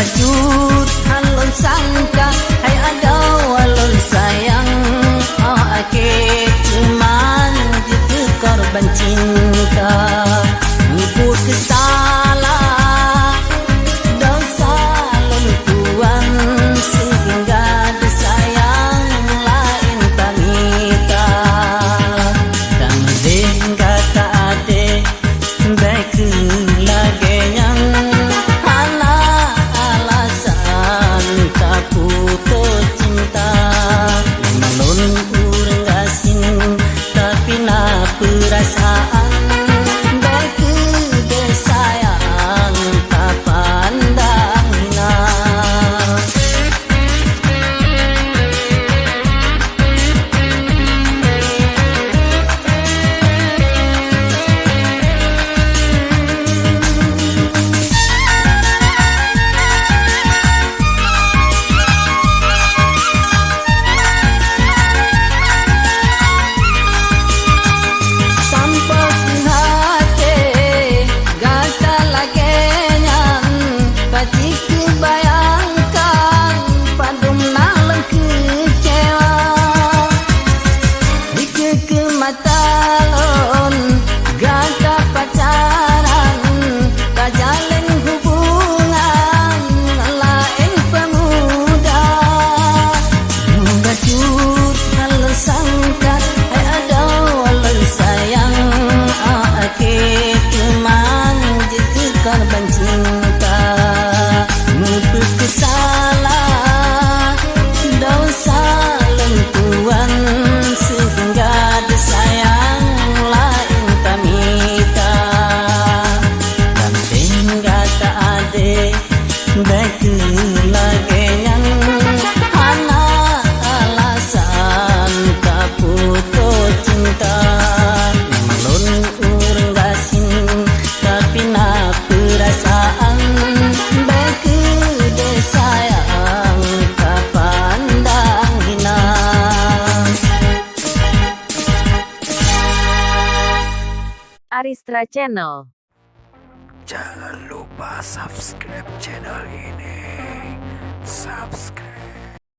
Bajut halon sangka hai ada walon sayang ake cuman jitu korban cinta ngikut kesalah dosa lentuan sehingga disayang lain tamita dan deh kata ade baik lagi yang putus cinta malun urang gasin tapi na perasaan baik ke sayang tak pandang hina talon gata pacaran kajalin hubungan lain pemuda bajut halon sangka hai ada walon sayang ake cuman jitu korban cinta ngupuk kesalah dosa lentuan sehingga disayang lain tamita dan tinggal tak ada baik lagi yang anak alasan tak putus cinta malun urang gasin tapi na perasaan baik disayang tak pandang hina. Aristra Channel. Jangan lupa subscribe channel ini.